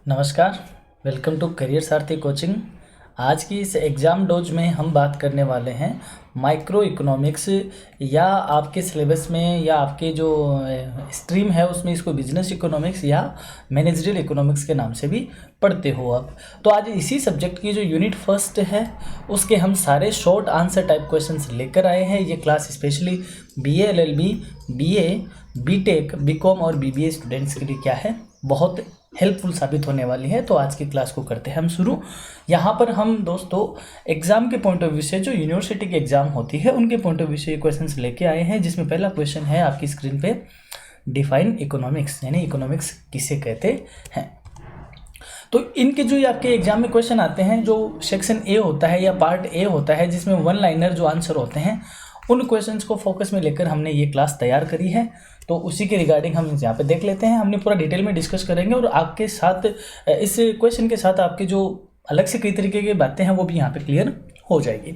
नमस्कार। Welcome to career Sarathi coaching. आज की इस एग्ज़ाम डोज में हम बात करने वाले हैं माइक्रो इकोनॉमिक्स, या आपके सिलेबस में या आपके जो स्ट्रीम है उसमें इसको बिजनेस इकोनॉमिक्स या मैनेजरियल इकोनॉमिक्स के नाम से भी पढ़ते हो आप। तो आज इसी सब्जेक्ट की जो यूनिट फर्स्ट है उसके हम सारे शॉर्ट आंसर टाइप क्वेश्चंस लेकर आए हैं। ये class specially BA LLB, BA, BTech, BCom और BBA स्टूडेंट्स के लिए क्या है, बहुत हेल्पफुल साबित होने वाली है। तो आज की क्लास को करते हैं हम शुरू। यहाँ पर हम दोस्तों एग्जाम के पॉइंट ऑफ व्यू से, जो यूनिवर्सिटी की एग्जाम होती है उनके पॉइंट ऑफ व्यू से ये क्वेश्चंस लेके आए हैं, जिसमें पहला क्वेश्चन है आपकी स्क्रीन पे, डिफाइन इकोनॉमिक्स, यानी इकोनॉमिक्स किसे कहते हैं। तो इनके जो ये आपके एग्जाम में क्वेश्चन आते हैं, जो सेक्शन ए होता है या पार्ट ए होता है, जिसमें वन लाइनर जो आंसर होते हैं, उन क्वेश्चंस को फोकस में लेकर हमने ये क्लास तैयार करी है। तो उसी के रिगार्डिंग हम यहाँ पे देख लेते हैं। हमने पूरा डिटेल में डिस्कस करेंगे और आपके साथ इस क्वेश्चन के साथ आपके जो अलग से कई तरीके की बातें हैं वो भी यहाँ पे क्लियर हो जाएगी।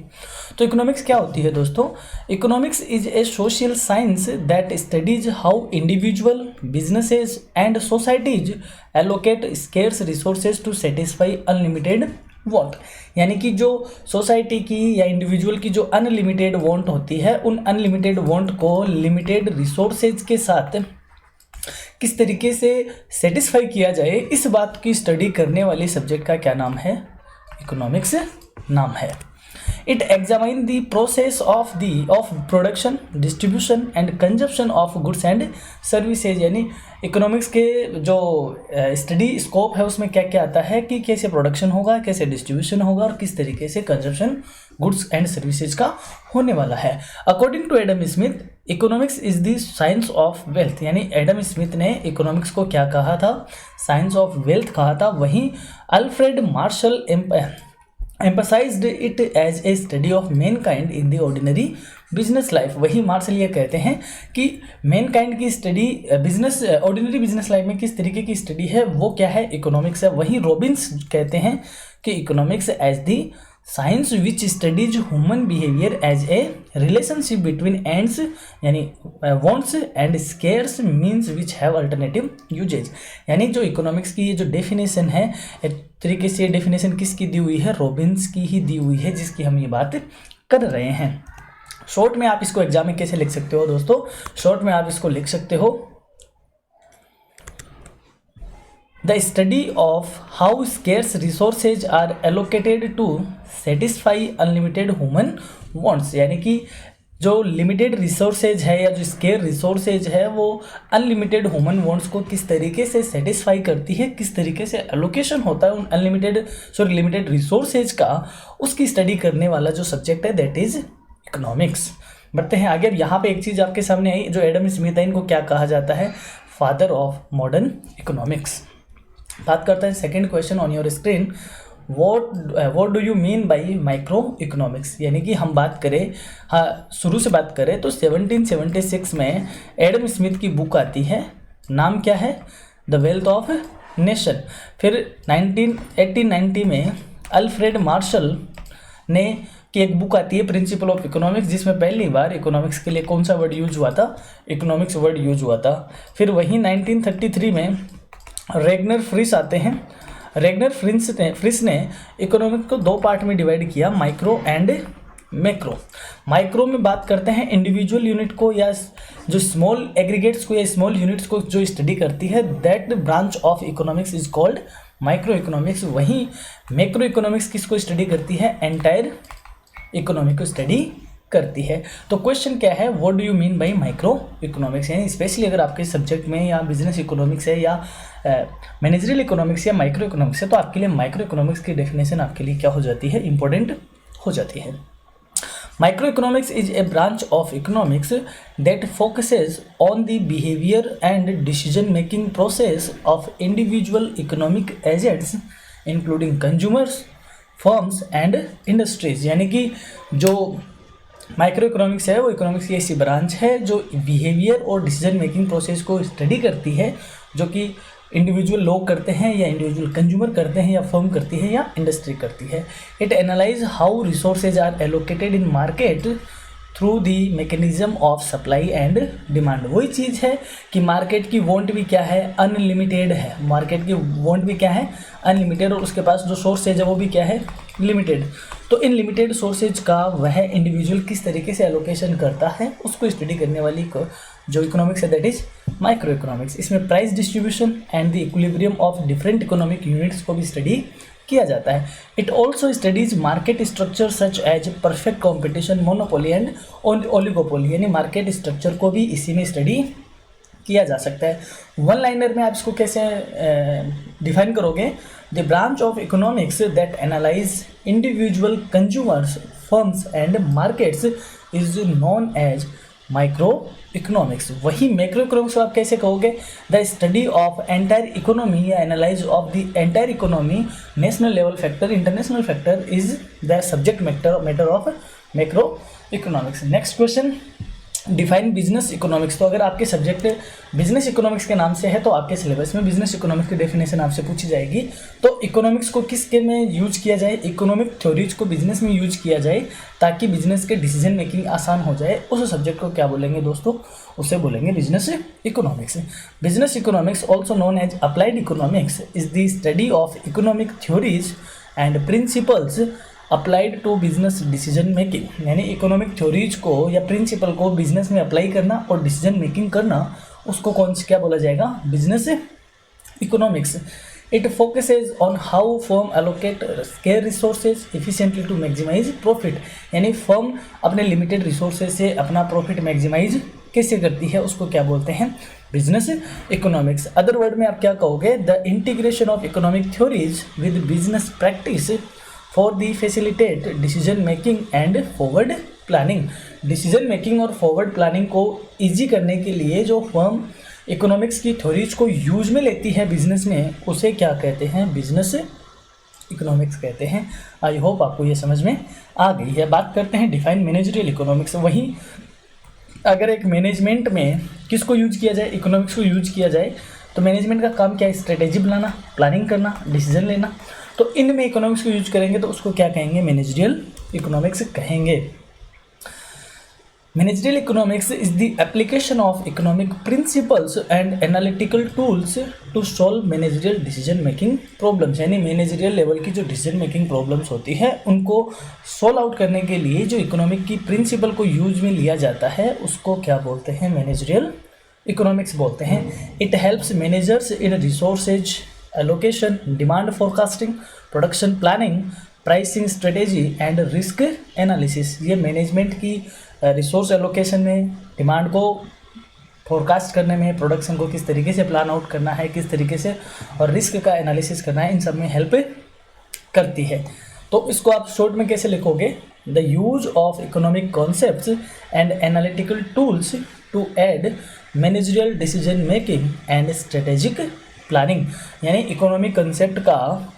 तो इकोनॉमिक्स क्या होती है दोस्तों? Economics is a social science that studies how individual, businesses and societies allocate scarce resources to satisfy unlimited want. यानी कि जो सोसाइटी की या इंडिविजुअल की जो अनलिमिटेड वांट होती है, उन अनलिमिटेड वांट को लिमिटेड रिसोर्सेज के साथ किस तरीके से सेटिस्फाई किया जाए, इस बात की स्टडी करने वाली सब्जेक्ट का क्या नाम है? इकोनॉमिक्स नाम है। It examine the process of production, distribution and consumption of goods and services. यानी इकोनॉमिक्स के जो स्टडी स्कोप है उसमें क्या क्या आता है कि कैसे प्रोडक्शन होगा, कैसे डिस्ट्रीब्यूशन होगा और किस तरीके से कंजप्शन गुड्स एंड सर्विसेज का होने वाला है। According to Adam Smith, economics is the science of wealth. यानी एडम स्मिथ ने इकोनॉमिक्स को क्या कहा था? साइंस ऑफ वेल्थ कहा था। वहीं Alfred Marshall emphasized it as a study of mankind in the ordinary business life। वही मार्शल ये कहते हैं कि मैनकाइंड की स्टडी ऑर्डिनरी बिजनेस लाइफ में किस तरीके की स्टडी है, वो क्या है? इकोनॉमिक्स है। वहीं रॉबिन्स कहते हैं कि economics as the science which studies human behaviour as a relationship between ends, यानी wants and scarce means which have alternative uses. यानी जो इकोनॉमिक्स की ये जो डेफिनेशन है, एक तरीके से डेफिनेशन किसकी दी हुई है? रॉबिन्स की ही दी हुई है, जिसकी हम ये बात कर रहे हैं। शॉर्ट में आप इसको एग्जाम में कैसे लिख सकते हो दोस्तों? शॉर्ट में आप इसको लिख सकते हो, The study of how scarce resources are allocated to satisfy unlimited human wants। यानी कि जो लिमिटेड रिसोर्सेज है या जो स्केयर रिसोर्सेज है वो अनलिमिटेड ह्यूमन वांट्स को किस तरीके से सेटिस्फाई करती है, किस तरीके से एलोकेशन होता है उन लिमिटेड रिसोर्सेज का, उसकी स्टडी करने वाला जो सब्जेक्ट है दैट इज इकोनॉमिक्स। बढ़ते हैं आगे। अब यहाँ पे एक चीज़ आपके सामने आई, जो एडम स्मिथ है, इनको क्या कहा जाता है? Father of modern economics. बात करते हैं second question on your screen, what do you mean by micro economics. यानी कि हम बात करें, शुरू से बात करें तो 1776 में एडम स्मिथ की बुक आती है, नाम क्या है? The wealth of nation. फिर 1890 में अल्फ्रेड मार्शल ने की एक बुक आती है, प्रिंसिपल ऑफ इकोनॉमिक्स, जिसमें पहली बार इकोनॉमिक्स के लिए कौन सा वर्ड यूज हुआ था? इकोनॉमिक्स वर्ड यूज हुआ था। फिर वहीं 1933 में रेगनर फ्रिस आते हैं। रेगनर फ्रिस ने इकोनॉमिक्स को दो पार्ट में डिवाइड किया, माइक्रो एंड मैक्रो। माइक्रो में बात करते हैं इंडिविजुअल यूनिट को या जो स्मॉल एग्रीगेट्स को या स्मॉल यूनिट्स को जो स्टडी करती है, that branch of economics is called micro economics. वहीं मैक्रो इकोनॉमिक्स किसको स्टडी करती है? एंटायर इकोनॉमी को स्टडी करती है। तो क्वेश्चन क्या है? What do you mean by micro economics. यानी स्पेशली अगर आपके सब्जेक्ट में या बिजनेस इकोनॉमिक्स है या मैनेजरियल इकोनॉमिक्स या माइक्रो इकोनॉमिक्स है, तो आपके लिए माइक्रो इकोनॉमिक्स की डेफिनेशन आपके लिए क्या हो जाती है? इंपॉर्टेंट हो जाती है। Micro economics is A branch of economics that focuses on the behaviour and decision making process of individual economic agents including consumers, firms and industries. यानी कि जो माइक्रो इकोनॉमिक्स है वो इकोनॉमिक्स की ऐसी ब्रांच है जो बिहेवियर और डिसीजन मेकिंग प्रोसेस को स्टडी करती है, जो कि इंडिविजुअल लोग करते हैं या इंडिविजुअल कंज्यूमर करते हैं या फर्म करती है या इंडस्ट्री करती है। It analyse how resources are allocated in market through the mechanism of supply and demand. वही चीज़ है कि मार्केट की वांट भी क्या है, अनलिमिटेड है। मार्केट की वांट भी क्या है, अनलिमिटेड, और उसके पास जो सोर्सेज है वो भी क्या है, लिमिटेड। तो इन लिमिटेड सोर्सेज का वह इंडिविजुअल किस तरीके से एलोकेशन करता है उसको स्टडी करने वाली जो इकोनॉमिक्स है दैट इज माइक्रो इकोनॉमिक्स। इसमें price distribution and the equilibrium of different economic units को भी स्टडी किया जाता है। It also studies market structure such as perfect competition, monopoly and oligopoly, यानी मार्केट स्ट्रक्चर को भी इसी में स्टडी किया जा सकता है। वन लाइनर में आप इसको कैसे डिफाइन करोगे, the branch of economics that analyse individual consumers, firms and markets is known as micro economics. वही मैक्रो इकोनॉमिक्स को आप कैसे कहोगे, the study of entire economy या analyse of the entire economy, national level factor, international factor is the subject matter of macro economics. Next question, define business economics. तो अगर आपके subject business economics के नाम से है तो आपके सिलेबस में बिजनेस इकोनॉमिक्स की डेफिनेशन आपसे पूछी जाएगी। तो इकोनॉमिक्स को किसके में यूज किया जाए, इकोनॉमिक थ्योरीज को बिजनेस में यूज किया जाए ताकि बिजनेस के डिसीजन मेकिंग आसान हो जाए। उस सब्जेक्ट को क्या बोलेंगे दोस्तों, उसे बोलेंगे business economics. Business economics also known as applied economics is the study of economic theories and principles applied to business decision making, यानी इकोनॉमिक थ्योरीज को या प्रिंसिपल को बिजनेस में अप्लाई करना और डिसीजन मेकिंग करना, उसको कौन से क्या बोला जाएगा, business economics. It focuses on how firm allocate scarce resources efficiently to maximise profit, यानी फर्म अपने लिमिटेड रिसोर्सेज से अपना प्रॉफिट मैक्सिमाइज कैसे करती है उसको क्या बोलते हैं, बिजनेस इकोनॉमिक्स। अदर वर्ड में आप क्या कहोगे, the integration of economic theories with business practice for the facilitate decision making and forward planning. Decision making और फॉरवर्ड प्लानिंग को ईजी करने के लिए जो फर्म इकोनॉमिक्स की थ्योरीज को यूज में लेती है बिजनेस में, उसे क्या कहते हैं, बिजनेस इकोनॉमिक्स कहते हैं। आई होप आपको ये समझ में आ गई है। बात करते हैं डिफाइन मैनेजरियल इकोनॉमिक्स। वहीं अगर एक मैनेजमेंट में किसको यूज किया जाए, इकोनॉमिक्स को यूज किया जाए, तो मैनेजमेंट का काम क्या है, स्ट्रेटेजी बनाना, प्लानिंग करना, डिसीजन लेना। तो इनमें इकोनॉमिक्स को यूज करेंगे तो उसको क्या कहेंगे, मैनेजरियल इकोनॉमिक्स कहेंगे। Managerial economics is the application of economic principles and analytical tools to solve managerial decision making problems, यानी मैनेजरियल लेवल की जो डिसीजन मेकिंग प्रॉब्लम्स होती है उनको सॉल्व आउट करने के लिए जो इकोनॉमिक की प्रिंसिपल को यूज में लिया जाता है उसको क्या बोलते हैं, मैनेजरियल इकोनॉमिक्स बोलते हैं। It helps managers in resources allocation, demand forecasting, production planning, pricing strategy and risk analysis. ये मैनेजमेंट की रिसोर्स एलोकेशन में, डिमांड को फोरकास्ट करने में, प्रोडक्शन को किस तरीके से प्लान आउट करना है, किस तरीके से, और रिस्क का एनालिसिस करना है, इन सब में हेल्प करती है। तो इसको आप शॉर्ट में कैसे लिखोगे, the use of economic concepts and analytical tools to aid managerial decision making and strategic planning, यानी इकोनॉमिक कंसेप्ट का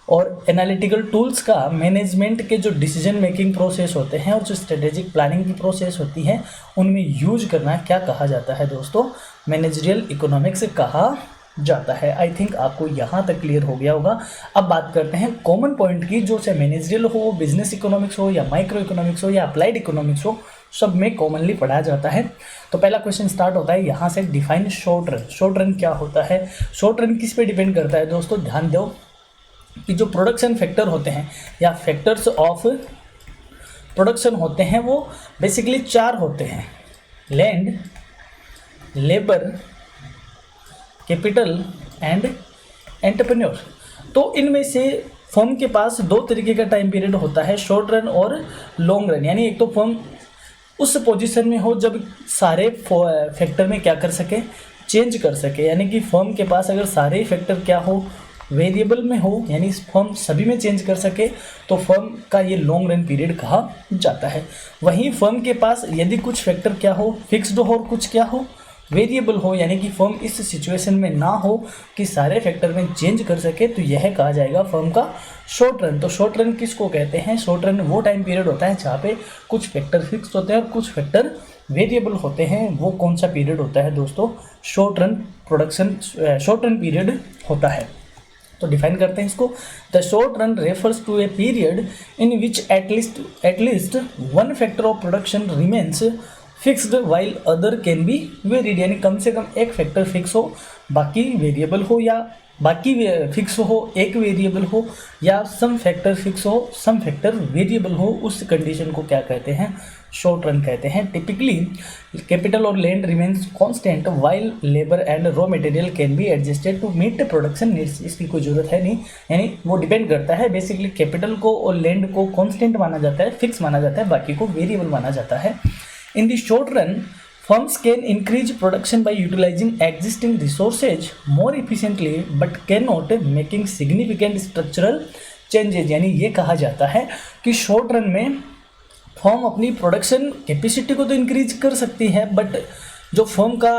और एनालिटिकल टूल्स का मैनेजमेंट के जो डिसीजन मेकिंग प्रोसेस होते हैं और जो स्ट्रेटेजिक प्लानिंग की प्रोसेस होती है उनमें यूज करना क्या कहा जाता है दोस्तों, मैनेजरियल इकोनॉमिक्स कहा जाता है। आई थिंक आपको यहाँ तक क्लियर हो गया होगा। अब बात करते हैं कॉमन पॉइंट की, जो चाहे मैनेजरियल हो, बिजनेस इकोनॉमिक्स हो या माइक्रो इकोनॉमिक्स हो या अप्लाइड इकोनॉमिक्स हो, सब में कॉमनली पढ़ाया जाता है। तो पहला क्वेश्चन स्टार्ट होता है यहाँ से, define short run. Short run क्या होता है, शॉर्ट रन किस पे डिपेंड करता है दोस्तों, ध्यान दो कि जो प्रोडक्शन फैक्टर होते हैं या फैक्टर्स ऑफ प्रोडक्शन होते हैं वो बेसिकली 4 होते हैं, land, labour, capital and entrepreneur. तो इनमें से फर्म के पास 2 तरीके का टाइम पीरियड होता है, शॉर्ट रन और लॉन्ग रन। यानी एक तो फर्म उस पोजीशन में हो जब सारे फैक्टर में क्या कर सके, चेंज कर सके, यानी कि फर्म के पास अगर सारे फैक्टर क्या हो, वेरिएबल में हो, यानी फर्म सभी में चेंज कर सके, तो फर्म का ये लॉन्ग रन पीरियड कहा जाता है। वहीं फर्म के पास यदि कुछ फैक्टर क्या हो, फिक्स्ड हो, और कुछ क्या हो, वेरिएबल हो, यानी कि फर्म इस सिचुएशन में ना हो कि सारे फैक्टर में चेंज कर सके, तो यह कहा जाएगा फर्म का शॉर्ट रन। तो शॉर्ट रन किसको कहते हैं, शॉर्ट रन वो टाइम पीरियड होता है जहाँ पे कुछ फैक्टर फिक्स होते हैं और कुछ फैक्टर वेरिएबल होते हैं। वो कौन सा पीरियड होता है दोस्तों, short run production, short run period होता है। तो डिफाइन करते हैं इसको। The short run refers to a period in which at least one factor of production remains fixed while other can be varied, यानी कम से कम एक फैक्टर फिक्स हो, बाकी वेरिएबल हो, या बाकी फिक्स हो, एक वेरिएबल हो, या सम फैक्टर फिक्स हो, सम फैक्टर वेरिएबल हो, उस कंडीशन को क्या कहते हैं, शॉर्ट रन कहते हैं। टिपिकली कैपिटल और land remains constant while labour and raw material can be adjusted to meet production needs. इसकी कोई जरूरत है नहीं, यानी वो डिपेंड करता है बेसिकली कैपिटल को और लैंड को कांस्टेंट माना जाता है, फिक्स माना जाता है, बाकी को वेरिएबल माना जाता है। In the short run firms can increase production by utilizing existing resources more efficiently but cannot making significant structural changes, यानी ये कहा जाता है कि शॉर्ट रन में फर्म अपनी प्रोडक्शन कैपेसिटी को तो इंक्रीज कर सकती है, बट जो फर्म का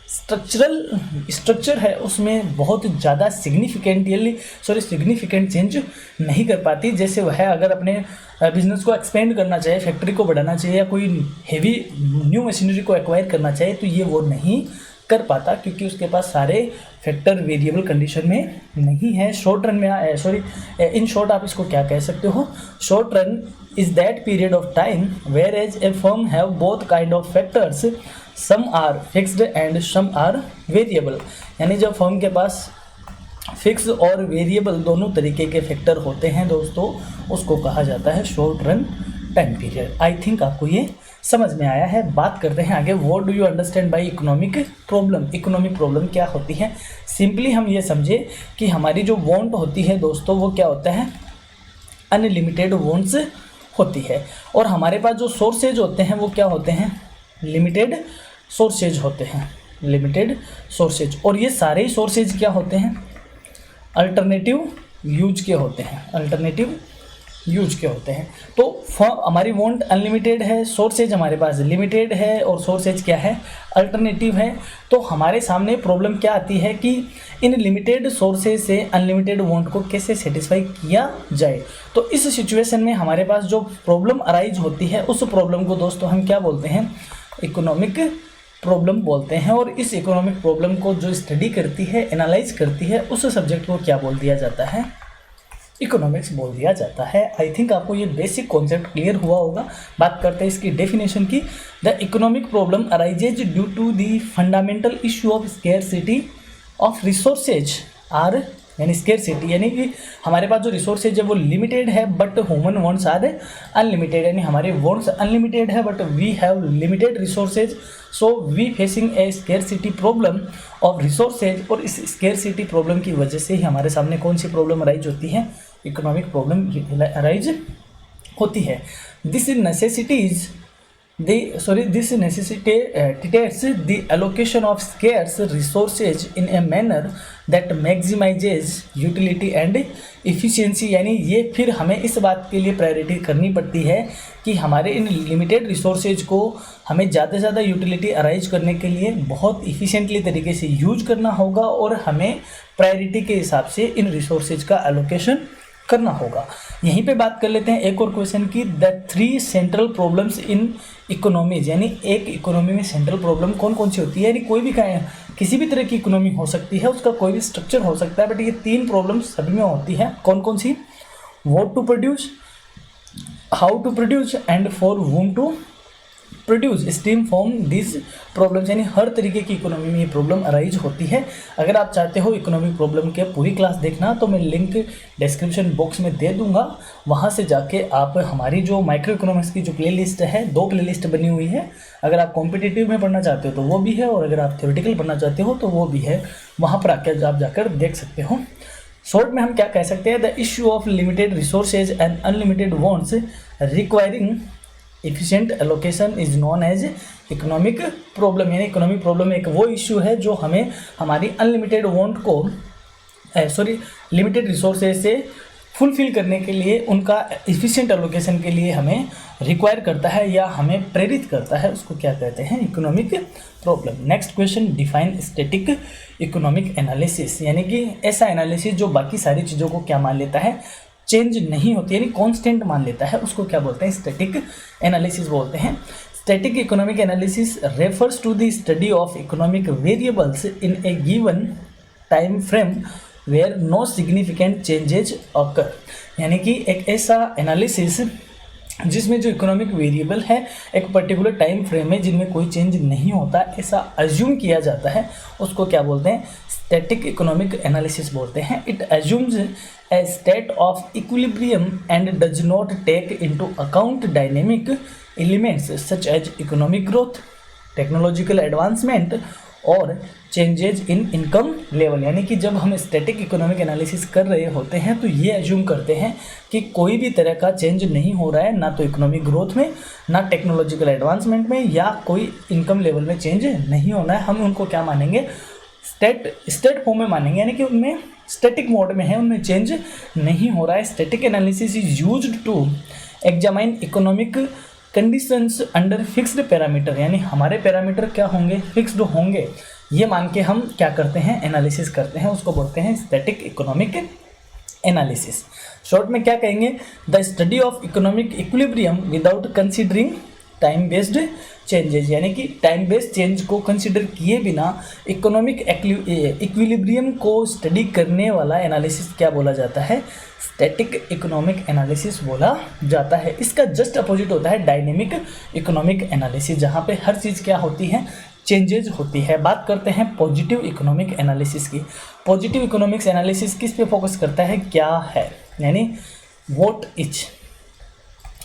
स्ट्रक्चर है उसमें बहुत ज़्यादा सिग्निफिकेंट चेंज नहीं कर पाती। जैसे वह अगर अपने बिजनेस को एक्सपेंड करना चाहे, फैक्ट्री को बढ़ाना चाहिए, या कोई हेवी न्यू मशीनरी को एक्वायर करना चाहे, तो ये वो नहीं कर पाता क्योंकि उसके पास सारे फैक्टर वेरिएबल कंडीशन में नहीं है। शॉर्ट रन में इन शॉर्ट आप इसको क्या कह सकते हो, short run is that period of time where as a firm have both kind of factors, some are fixed and some are variable, यानी जब फर्म के पास फिक्स और वेरिएबल दोनों तरीके के फैक्टर होते हैं दोस्तों, उसको कहा जाता है short run time period. I think आपको ये समझ में आया है। बात करते हैं आगे, what do you understand by economic problem. Economic problem क्या होती है, सिंपली हम ये समझे कि हमारी जो वांट होती है दोस्तों वो क्या होता है, अनलिमिटेड वांट्स होती है, और हमारे पास जो सोर्सेज होते हैं वो क्या होते हैं, लिमिटेड सोर्सेज होते हैं, लिमिटेड सोर्सेज। और ये सारे ही सोर्सेज क्या होते हैं, अल्टरनेटिव यूज के होते हैं, अल्टरनेटिव यूज के होते हैं। तो हमारी वांट अनलिमिटेड है, सोर्सेज हमारे पास लिमिटेड है, और सोर्सेज क्या है, अल्टरनेटिव है। तो हमारे सामने प्रॉब्लम क्या आती है कि इन लिमिटेड सोर्सेज से अनलिमिटेड वांट को कैसे सेटिस्फाई किया जाए। तो इस सिचुएशन में हमारे पास जो प्रॉब्लम अराइज होती है उस प्रॉब्लम को दोस्तों हम क्या बोलते हैं, इकोनॉमिक प्रॉब्लम बोलते हैं। और इस इकोनॉमिक प्रॉब्लम को जो स्टडी करती है, एनालाइज करती है, उस सब्जेक्ट को क्या बोल दिया जाता है, इकोनॉमिक्स बोल दिया जाता है। आई थिंक आपको ये बेसिक कॉन्सेप्ट क्लियर हुआ होगा। बात करते हैं इसकी डेफिनेशन की। The economic problem arises due to the fundamental issue of scarcity of resources are, यानी स्केर्सिटी यानी कि हमारे पास जो रिसोर्सेज है वो लिमिटेड है but human wants are unlimited, यानी हमारे वांट्स अनलिमिटेड है but we have limited resources, so we facing a scarcity problem of resources. और इस स्केर्सिटी प्रॉब्लम की वजह से ही हमारे सामने कौन सी प्रॉब्लम अराइज होती है, इकोनॉमिक प्रॉब्लम अराइज होती है। This necessitates the allocation of scarce resources in a manner that maximizes utility and efficiency, यानी ये फिर हमें इस बात के लिए प्रायोरिटी करनी पड़ती है कि हमारे इन लिमिटेड रिसोर्सेज को हमें ज़्यादा से ज़्यादा यूटिलिटी अराइज करने के लिए बहुत इफ़िशिएंटली तरीके से यूज करना होगा, और हमें प्रायोरिटी के हिसाब से इन रिसोर्सेज का एलोकेशन करना होगा। यहीं पे बात कर लेते हैं एक और क्वेश्चन की, the 3 central problems in economies, यानी एक इकोनॉमी में सेंट्रल प्रॉब्लम कौन कौन सी होती है, यानी कोई भी किसी भी तरह की इकोनॉमी हो सकती है, उसका कोई भी स्ट्रक्चर हो सकता है, बट ये 3 प्रॉब्लम्स सभी में होती है। कौन कौन सी, what to produce, how to produce and for whom to produce, stem from this problems, यानी हर तरीके की इकोनॉमी में ये प्रॉब्लम अराइज होती है। अगर आप चाहते हो इकोनॉमिक प्रॉब्लम के पूरी क्लास देखना तो मैं लिंक डिस्क्रिप्शन बॉक्स में दे दूंगा, वहाँ से जाके आप हमारी जो माइक्रो इकोनॉमिक्स की जो प्लेलिस्ट है, 2 प्लेलिस्ट बनी हुई है, अगर आप कॉम्पिटिटिव में पढ़ना चाहते हो तो वो भी है, और अगर आप थ्योरेटिकल पढ़ना चाहते हो तो वो भी है, वहाँ पर आकर आप जाकर देख सकते हो। शॉर्ट में हम क्या कह सकते हैं, the issue of limited resources and unlimited wants requiring efficient allocation is known as economic problem, यानी इकोनॉमिक प्रॉब्लम एक वो इश्यू है जो हमें हमारी अनलिमिटेड वांट को लिमिटेड रिसोर्सेज से फुलफिल करने के लिए, उनका एफिशिएंट एलोकेशन के लिए हमें रिक्वायर करता है या हमें प्रेरित करता है, उसको क्या कहते हैं, economic problem. Next question, define static economic analysis, यानी कि ऐसा एनालिसिस जो बाकी सारी चीज़ों को क्या मान लेता है, चेंज नहीं होती, यानी कांस्टेंट मान लेता है, उसको क्या बोलते हैं, स्टैटिक एनालिसिस बोलते हैं। Static economic analysis refers to the study of economic variables in a given time frame where no significant changes occur, यानी कि एक ऐसा एनालिसिस जिसमें जो इकोनॉमिक वेरिएबल है एक पर्टिकुलर टाइम फ्रेम में जिनमें कोई चेंज नहीं होता, ऐसा अज्यूम किया जाता है, उसको क्या बोलते हैं? स्टैटिक इकोनॉमिक एनालिसिस बोलते हैं। It assumes a state of equilibrium and does not take into account dynamic elements such as economic growth, technological advancement और चेंजेज इन इनकम लेवल। यानी कि जब हम स्टैटिक इकोनॉमिक एनालिसिस कर रहे होते हैं तो ये एज्यूम करते हैं कि कोई भी तरह का चेंज नहीं हो रहा है, ना तो इकोनॉमिक ग्रोथ में, ना टेक्नोलॉजिकल एडवांसमेंट में, या कोई इनकम लेवल में चेंज नहीं होना है। हम उनको क्या मानेंगे? स्टेट फॉर्म में मानेंगे, यानी कि उनमें स्टैटिक मोड में है, उनमें चेंज नहीं हो रहा है। Static analysis is used to examine economic conditions under fixed parameter, यानी हमारे पैरामीटर क्या होंगे? फिक्स्ड होंगे, ये मान के हम क्या करते हैं? एनालिसिस करते हैं, उसको बोलते हैं स्टैटिक इकोनॉमिक एनालिसिस। शॉर्ट में क्या कहेंगे? The study of economic equilibrium without considering time based changes, यानी कि टाइम बेस्ड चेंज को कंसीडर किए बिना इकोनॉमिक इक्विलिब्रियम को स्टडी करने वाला एनालिसिस क्या बोला जाता है? स्टैटिक इकोनॉमिक एनालिसिस बोला जाता है। इसका जस्ट अपोजिट होता है डायनेमिक इकोनॉमिक एनालिसिस, जहाँ पे हर चीज़ क्या होती है? चेंजेज होती है। बात करते हैं पॉजिटिव इकोनॉमिक एनालिसिस की। पॉजिटिव इकोनॉमिक्स एनालिसिस किस पे फोकस करता है? क्या है, यानी व्हाट इज,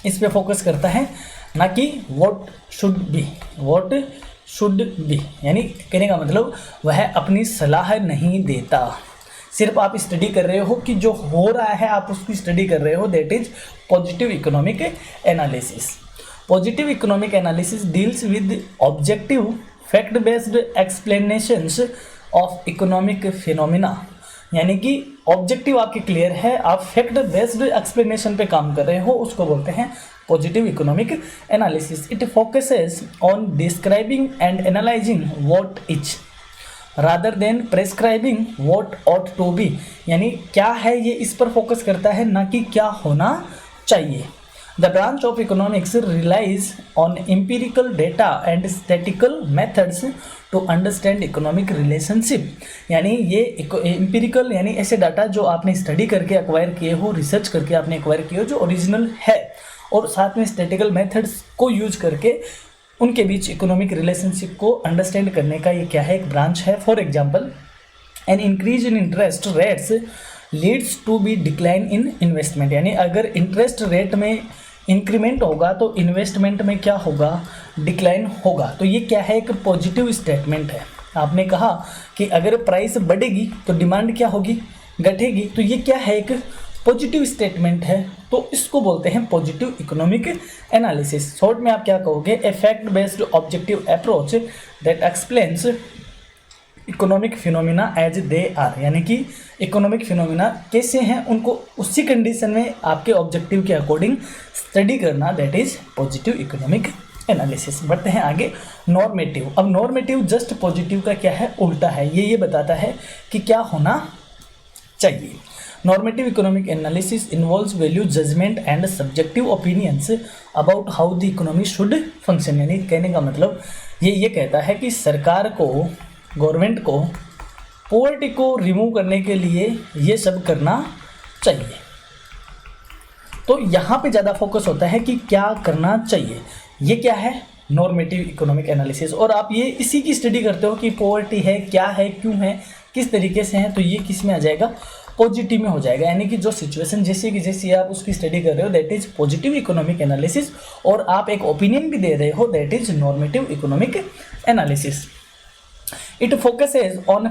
इस पे फोकस करता है, ना कि what should be. What should be यानी कहने का मतलब वह अपनी सलाह नहीं देता, सिर्फ आप स्टडी कर रहे हो कि जो हो रहा है आप उसकी स्टडी कर रहे हो, that is positive economic analysis. Positive economic analysis deals with objective fact based explanations of economic phenomena, यानी कि ऑब्जेक्टिव आपके क्लियर है, आप फैक्ट बेस्ड एक्सप्लेनेशन पे काम कर रहे हो, उसको बोलते हैं positive economic analysis. It focuses on describing and analysing what is rather than prescribing what ought to be, यानी क्या है ये इस पर फोकस करता है, ना कि क्या होना चाहिए। The branch of economics relies on empirical data and statical methods to understand economic relationship, यानी ये एम्पिरिकल यानी ऐसे डाटा जो आपने स्टडी करके एक्वायर किए हो, रिसर्च करके आपने एक्वायर किए हो, जो ओरिजिनल है, और साथ में स्टैटिकल मेथड्स को यूज करके उनके बीच इकोनॉमिक रिलेशनशिप को अंडरस्टैंड करने का ये क्या है? एक ब्रांच है। For example, an increase in interest rates leads to be decline in investment, यानी अगर इंटरेस्ट रेट में इंक्रीमेंट होगा तो इन्वेस्टमेंट में क्या होगा? डिक्लाइन होगा। तो ये क्या है? एक पॉजिटिव स्टेटमेंट है। आपने कहा कि अगर प्राइस बढ़ेगी तो डिमांड क्या होगी? घटेगी। तो ये क्या है? एक पॉजिटिव स्टेटमेंट है, तो इसको बोलते हैं पॉजिटिव इकोनॉमिक एनालिसिस। शॉर्ट में आप क्या कहोगे? A fact based objective approach that explains economic phenomena as they are, यानी कि इकोनॉमिक फिनोमिना कैसे हैं उनको उसी कंडीशन में आपके ऑब्जेक्टिव के अकॉर्डिंग स्टडी करना, that is positive economic analysis. बढ़ते हैं आगे, नॉर्मेटिव। अब नॉर्मेटिव जस्ट पॉजिटिव का क्या है? उल्टा है। ये बताता है कि क्या होना चाहिए। Normative economic analysis involves value judgement and subjective opinions about how the economy should function, यानी कहने का मतलब ये कहता है कि सरकार को, गवर्नमेंट को पॉवर्टी को रिमूव करने के लिए ये सब करना चाहिए। तो यहाँ पे ज़्यादा फोकस होता है कि क्या करना चाहिए। ये क्या है? Normative economic analysis. और आप ये इसी की स्टडी करते हो कि पॉवर्टी है, क्या है, क्यों है, किस तरीके से है, तो ये किस में आ जाएगा? पॉजिटिव में हो जाएगा। यानी कि जो सिचुएशन जैसी की जैसी आप उसकी स्टडी कर रहे हो, that is positive economic analysis, और आप एक ओपिनियन भी दे रहे हो, that is normative economic analysis. It focuses on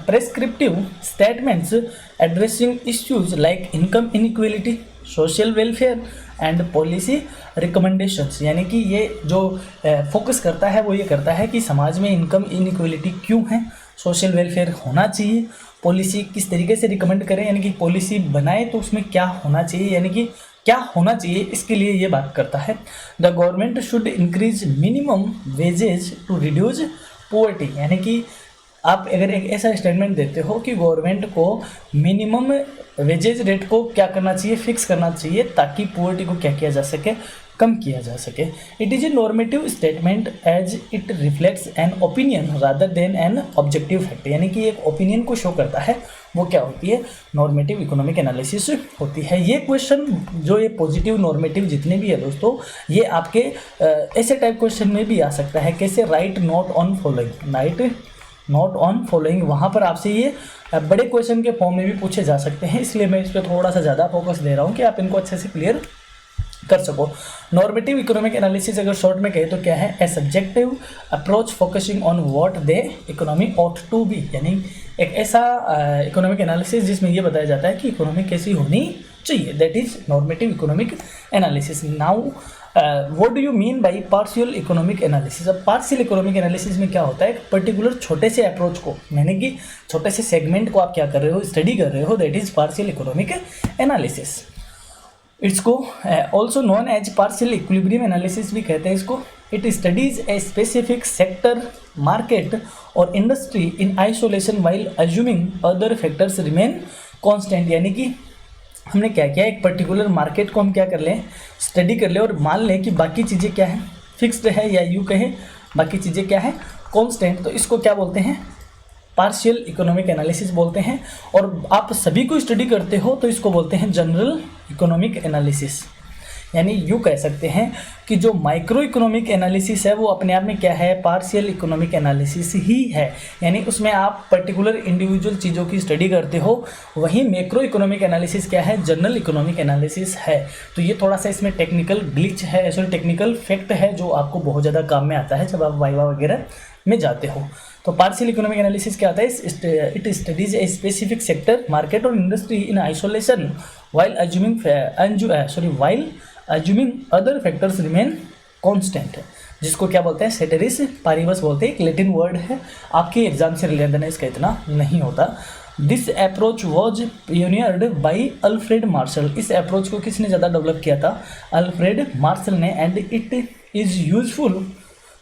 prescriptive statements addressing issues like income inequality, social welfare and policy recommendations, यानी कि ये जो फोकस करता है वो ये करता है कि समाज में इनकम इनइक्वलिटी क्यों है, सोशल वेलफेयर होना चाहिए, पॉलिसी किस तरीके से रिकमेंड करें, यानी कि पॉलिसी बनाए तो उसमें क्या होना चाहिए, यानी कि क्या होना चाहिए, इसके लिए ये बात करता है। The government should increase minimum wages to reduce poverty, यानी कि आप अगर एक ऐसा स्टेटमेंट देते हो कि गवर्नमेंट को मिनिमम वेजेज रेट को क्या करना चाहिए? फिक्स करना चाहिए, ताकि पॉवर्टी को क्या किया जा सके? कम किया जा सके। It is a normative statement as it reflects an opinion rather than an objective fact, यानी कि एक ओपिनियन को शो करता है, वो क्या होती है, नॉर्मेटिव इकोनॉमिक एनालिसिस होती है। ये क्वेश्चन जो ये पॉजिटिव नॉर्मेटिव जितने भी है दोस्तों, ये आपके ऐसे टाइप क्वेश्चन में भी आ सकता है, कैसे right note on following, right note on following, वहाँ पर आपसे ये बड़े क्वेश्चन के फॉर्म में भी पूछे जा सकते हैं, इसलिए मैं इस पर थोड़ा सा ज़्यादा फोकस दे रहा हूँ कि आप इनको अच्छे से क्लियर कर सको। नॉर्मेटिव इकोनॉमिक एनालिसिस अगर शॉर्ट में कहे तो क्या है, a subjective approach focusing on what the economy ought to be, यानी एक ऐसा इकोनॉमिक एनालिसिस जिसमें ये बताया जाता है कि इकोनॉमी कैसी होनी चाहिए, that is normative economic analysis. Now what do you mean by partial economic analysis. अब पार्शियल इकोनॉमिक एनालिसिस में क्या होता है, एक पर्टिकुलर छोटे से अप्रोच को, यानी कि छोटे से सेगमेंट को आप क्या कर रहे हो, स्टडी कर रहे हो, that is partial economic analysis. इसको also known as partial equilibrium analysis भी कहते हैं इसको। It studies a specific sector, market और industry in isolation while assuming other factors remain constant, यानी कि हमने क्या किया, एक पर्टिकुलर मार्केट को हम क्या कर लें, स्टडी कर लें और मान लें कि बाकी चीज़ें क्या है, फिक्स्ड है, या यूँ कहें बाकी चीज़ें क्या है, कांस्टेंट, तो इसको क्या बोलते हैं, पार्शियल इकोनॉमिक एनालिसिस बोलते हैं। और आप सभी को स्टडी करते हो तो इसको बोलते हैं जनरल इकोनॉमिक एनालिसिस। यानी यूँ कह सकते हैं कि जो माइक्रो इकोनॉमिक एनालिसिस है वो अपने आप में क्या है, पार्शियल इकोनॉमिक एनालिसिस ही है, यानी उसमें आप पर्टिकुलर इंडिविजुअल चीज़ों की स्टडी करते हो। वहीं मैक्रो इकोनॉमिक एनालिसिस क्या है, जनरल इकोनॉमिक एनालिसिस है। तो ये थोड़ा सा इसमें टेक्निकल ग्लिच है, ऐसा टेक्निकल फैक्ट है जो आपको बहुत ज़्यादा काम में आता है जब आप वाइवा वगैरह में जाते हो। तो पार्शियल इकोनॉमिक एनालिसिस क्या आता है, it studies a specific sector, market और industry in isolation while assuming other factors remain constant, जिसको क्या बोलते हैं, सेटेरिस पारिबस बोलते हैं, एक लैटिन वर्ड है, आपके एग्जाम से रिलेटेड है, इसका इतना नहीं होता। This approach was pioneered by Alfred Marshall, इस अप्रोच को किसने ज़्यादा डेवलप किया था, अल्फ्रेड मार्शल ने। And it is useful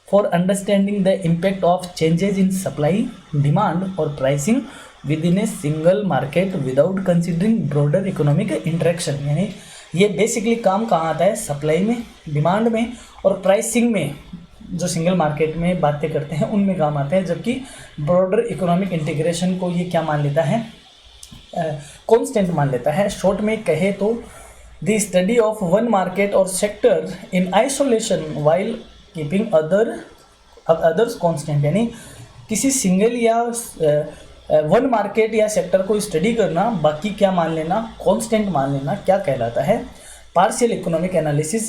for understanding the impact of changes in supply, demand और pricing within a single market without considering broader economic interaction, यानी ये बेसिकली काम कहाँ आता है, सप्लाई में, डिमांड में और प्राइसिंग में, जो सिंगल मार्केट में बातें करते हैं उनमें काम आते हैं, जबकि ब्रॉडर इकोनॉमिक इंटीग्रेशन को ये क्या मान लेता है, कांस्टेंट मान लेता है। शॉर्ट में कहे तो the study of one market और sector in isolation while keeping others constant, यानी किसी सिंगल या वन मार्केट या सेक्टर को स्टडी करना, बाकी क्या मान लेना, कांस्टेंट मान लेना, क्या कहलाता है, पार्शियल इकोनॉमिक एनालिसिस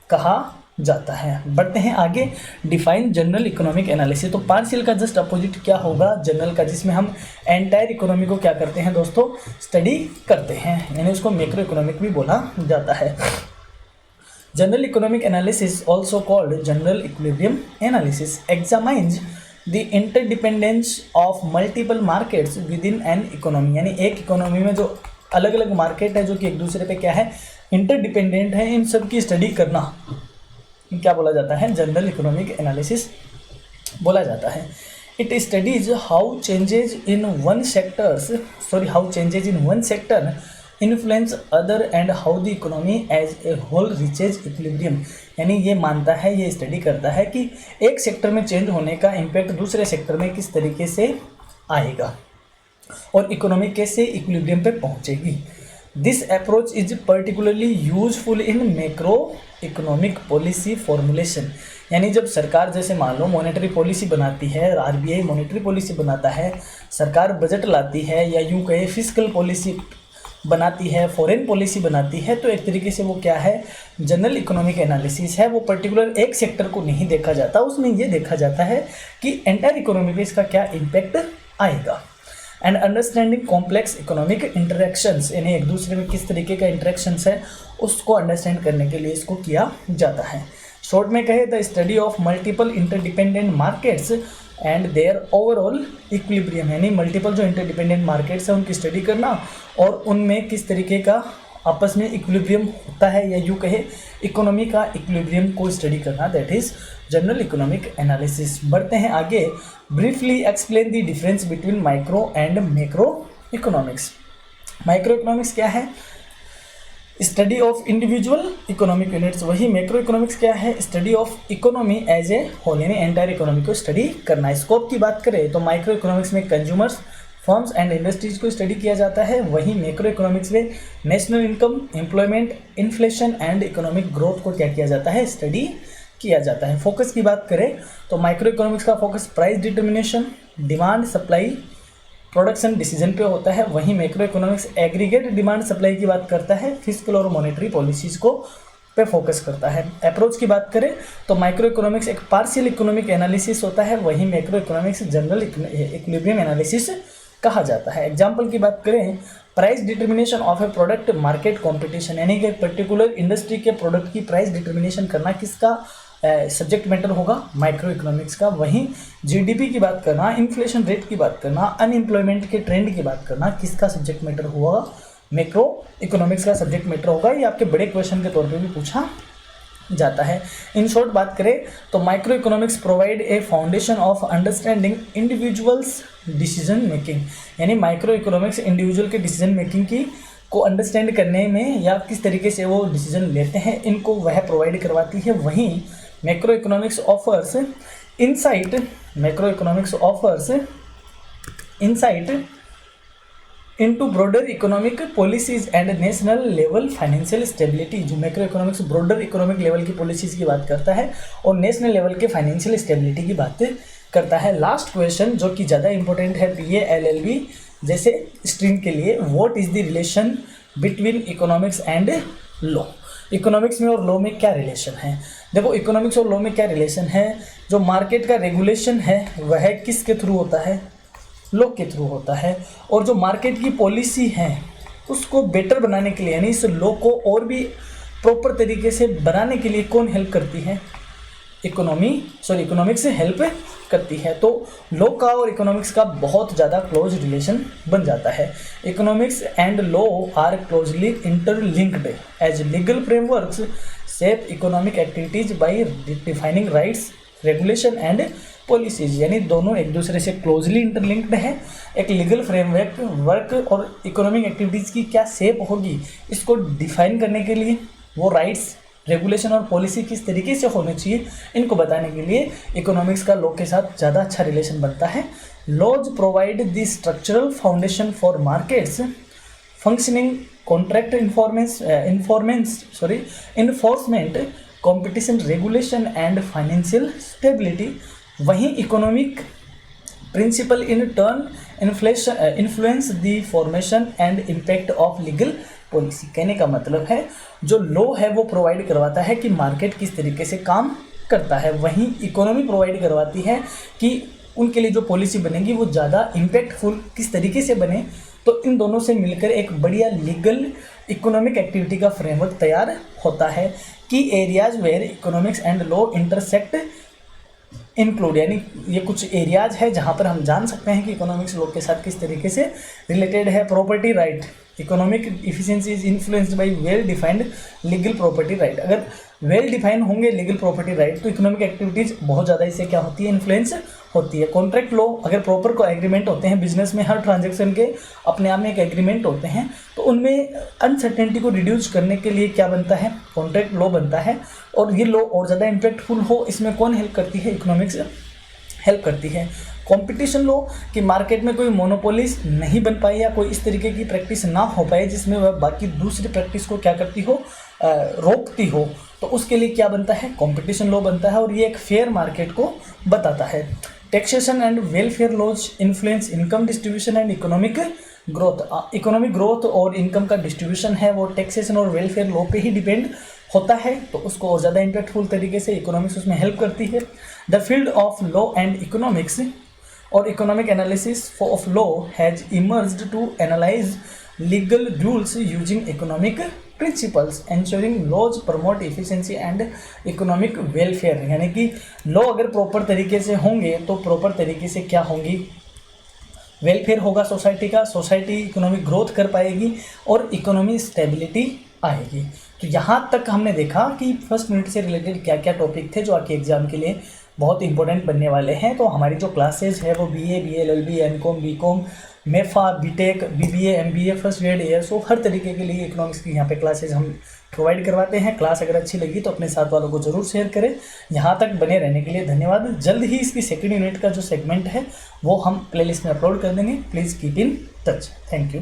कहा जाता है। बढ़ते हैं आगे, डिफाइन जनरल इकोनॉमिक एनालिसिस। तो पार्शियल का जस्ट अपोजिट क्या होगा, जनरल का, जिसमें हम एंटायर इकोनॉमी को क्या करते हैं दोस्तों, स्टडी करते हैं, यानी उसको मैक्रो इकोनॉमिक भी बोला जाता है। General economic analysis also called general equilibrium analysis examines the interdependence of multiple markets within an economy, यानी एक इकोनॉमी में जो अलग अलग मार्केट है जो कि एक दूसरे पे क्या है, इंटरडिपेंडेंट है, इन सब की स्टडी करना क्या बोला जाता है, जनरल इकोनॉमिक एनालिसिस बोला जाता है। It studies how changes in one sector influence other and how the economy as a whole reaches equilibrium, यानी ये मानता है, ये स्टडी करता है कि एक सेक्टर में चेंज होने का इम्पैक्ट दूसरे सेक्टर में किस तरीके से आएगा और इकोनॉमी कैसे इक्विलिब्रियम पे पहुंचेगी। This approach is particularly useful in macro economic policy formulation, यानी जब सरकार जैसे मान लो मॉनेटरी पॉलिसी बनाती है, आरबीआई मॉनेटरी पॉलिसी बनाता है, सरकार बजट लाती है, या यूँ कहे फिस्कल पॉलिसी बनाती है, फॉरेन पॉलिसी बनाती है, तो एक तरीके से वो क्या है, जनरल इकोनॉमिक एनालिसिस है। वो पर्टिकुलर एक सेक्टर को नहीं देखा जाता, उसमें ये देखा जाता है कि एंटायर इकोनॉमी पे इसका क्या इम्पैक्ट आएगा। And understanding complex economic interactions, यानी एक दूसरे में किस तरीके का इंटरेक्शंस है उसको अंडरस्टैंड करने के लिए इसको किया जाता है। शॉर्ट में कहे the study of multiple interdependent markets and their overall equilibrium, यानी मल्टीपल जो इंटरडिपेंडेंट मार्केट्स हैं उनकी स्टडी करना और उनमें किस तरीके का आपस में इक्विलिब्रियम होता है, या यूँ कहे इकोनॉमी का इक्विलिब्रियम को स्टडी करना, that is general economic analysis. बढ़ते हैं आगे, briefly explain the difference between micro and macro economics. Micro economics क्या है, study of individual economic units. वही मैक्रो इकोनॉमिक्स क्या है, study of economy as a whole, यानी एंटायर इकोनॉमी को स्टडी करना है। स्कोप की बात करें तो माइक्रो इकोनॉमिक्स में कंज्यूमर्स, फर्म्स एंड इंडस्ट्रीज को स्टडी किया जाता है। वहीं मैक्रो इकोनॉमिक्स में national income, employment, inflation and economic growth को क्या किया जाता है, स्टडी किया जाता है। फोकस की बात करें तो माइक्रो इकोनॉमिक्स का focus price determination, demand supply, production decision पे होता है। वहीं macro economics aggregate demand supply की बात करता है, फिस्कल और मॉनेटरी पॉलिसीज़ को पे फोकस करता है। अप्रोच की बात करें तो माइक्रो इकोनॉमिक्स एक पार्शियल इकोनॉमिक एनालिसिस होता है, वहीं macro economics general equilibrium analysis कहा जाता है। एग्जाम्पल की बात करें, price determination of A product market competition, यानी कि पर्टिकुलर इंडस्ट्री के प्रोडक्ट की प्राइस डिटर्मिनेशन करना किसका सब्जेक्ट मैटर होगा, माइक्रो इकोनॉमिक्स का। वहीं जीडीपी की बात करना, इन्फ्लेशन रेट की बात करना, अनएम्प्लॉयमेंट के ट्रेंड की बात करना किसका सब्जेक्ट मैटर होगा, मैक्रो इकोनॉमिक्स का सब्जेक्ट मैटर होगा। ये आपके बड़े क्वेश्चन के तौर पे भी पूछा जाता है। इन शॉर्ट बात करें तो micro economics provide a foundation of understanding individuals decision making, यानी माइक्रो इकोनॉमिक्स इंडिविजुअल के डिसीजन मेकिंग की को अंडरस्टैंड करने में या किस तरीके से वो डिसीजन लेते हैं, इनको वह प्रोवाइड करवाती है। वहीं macro economics offers insight, macro economics offers insight into broader economic policies and national level financial stability. जो macro economics broader economic level की पॉलिसीज की बात करता है और नेशनल लेवल के फाइनेंशियल स्टेबिलिटी की बात करता है। लास्ट क्वेश्चन जो कि ज़्यादा इंपॉर्टेंट है बीए एलएलबी जैसे स्ट्रीम के लिए, what is the relation between economics and law. Economics में और लॉ में क्या रिलेशन है, देखो इकोनॉमिक्स और लॉ में क्या रिलेशन है। जो मार्केट का रेगुलेशन है वह किसके थ्रू होता है, लॉ के थ्रू होता है। और जो मार्केट की पॉलिसी है उसको बेटर बनाने के लिए, यानी इस लॉ को और भी प्रॉपर तरीके से बनाने के लिए कौन हेल्प करती है, इकोनॉमिक्स से हेल्प करती है। तो लॉ का और इकोनॉमिक्स का बहुत ज़्यादा क्लोज रिलेशन बन जाता है। Economics and law are closely interlinked as legal frameworks shape economic activities by defining rights, regulation and policies, यानी दोनों एक दूसरे से क्लोजली इंटरलिंक्ड है। एक लीगल फ्रेमवर्क वर्क और इकोनॉमिक एक्टिविटीज़ की क्या शेप होगी, इसको डिफाइन करने के लिए वो राइट्स, रेगुलेशन और पॉलिसी किस तरीके से होनी चाहिए, इनको बताने के लिए इकोनॉमिक्स का लॉ के साथ ज़्यादा अच्छा रिलेशन बनता है। Laws provide the structural foundation for markets functioning, contract enforcement, competition regulation and financial stability. वहीं economic principle in turn influence the formation and impact of legal policy. कहने का मतलब है जो लॉ है वो प्रोवाइड करवाता है कि मार्केट किस तरीके से काम करता है, वहीं इकोनॉमी प्रोवाइड करवाती है कि उनके लिए जो पॉलिसी बनेगी वो ज़्यादा इम्पैक्टफुल किस तरीके से बने। तो इन दोनों से मिलकर एक बढ़िया लीगल इकोनॉमिक एक्टिविटी का फ्रेमवर्क तैयार होता है कि areas where economics and law intersect include, यानी ये कुछ एरियाज है जहाँ पर हम जान सकते हैं कि इकोनॉमिक्स लॉ के साथ किस तरीके से रिलेटेड है। Property right, economic efficiency is influenced by well defined legal property right. अगर वेल डिफाइन होंगे लीगल प्रॉपर्टी राइट तो इकोनॉमिक एक्टिविटीज़ बहुत ज़्यादा इससे क्या होती है, इन्फ्लुएंस होती है। कॉन्ट्रैक्ट लॉ, अगर प्रॉपर को एग्रीमेंट होते हैं बिजनेस में, हर ट्रांजेक्शन के अपने आप में एक एग्रीमेंट होते हैं, तो उनमें अनसर्टेनिटी को रिड्यूस करने के लिए क्या बनता है, कॉन्ट्रैक्ट लॉ बनता है। और ये लॉ और ज़्यादा इम्पैक्टफुल हो, इसमें कौन हेल्प करती है, इकोनॉमिक्स हेल्प करती है। कंपटीशन लो कि मार्केट में कोई मोनोपोलिस नहीं बन पाए या कोई इस तरीके की प्रैक्टिस ना हो पाए जिसमें वह बाकी दूसरी प्रैक्टिस को क्या करती हो, रोकती हो, तो उसके लिए क्या बनता है, कंपटीशन लॉ बनता है। और ये एक फेयर मार्केट को बताता है। Taxation and welfare laws influence income distribution and economic growth. Economic growth और इनकम का डिस्ट्रीब्यूशन है वो टैक्सेशन और वेलफेयर लॉ पे ही डिपेंड होता है, तो उसको और ज़्यादा इम्पैक्टफुल तरीके से इकोनॉमिक्स उसमें हेल्प करती है। The field of law and economics और economic analysis of law has emerged to analyse legal rules using economic principles ensuring laws promote efficiency and economic welfare. यानी कि लॉ अगर प्रॉपर तरीके से होंगे तो प्रॉपर तरीके से क्या होंगी, वेलफेयर होगा सोसाइटी का, सोसाइटी इकोनॉमिक ग्रोथ कर पाएगी और इकोनॉमी स्टेबिलिटी आएगी। तो यहाँ तक हमने देखा कि फर्स्ट यूनिट से रिलेटेड क्या क्या टॉपिक थे जो आपके एग्जाम के लिए बहुत इंपॉर्टेंट बनने वाले हैं। तो हमारी जो क्लासेज है वो BA, BLLB, MCOM, BCOम, MEFA, BTech, BBA, MBA, first grade, ASO, हर तरीके के लिए इकोनॉमिक्स की यहाँ पे क्लासेज हम प्रोवाइड करवाते हैं। क्लास अगर अच्छी लगी तो अपने साथ वालों को ज़रूर शेयर करें। यहाँ तक बने रहने के लिए धन्यवाद। जल्द ही इसकी सेकेंड यूनिट का जो सेगमेंट है वो हम प्लेलिस्ट में अपलोड कर देंगे। Please keep in touch. Thank you.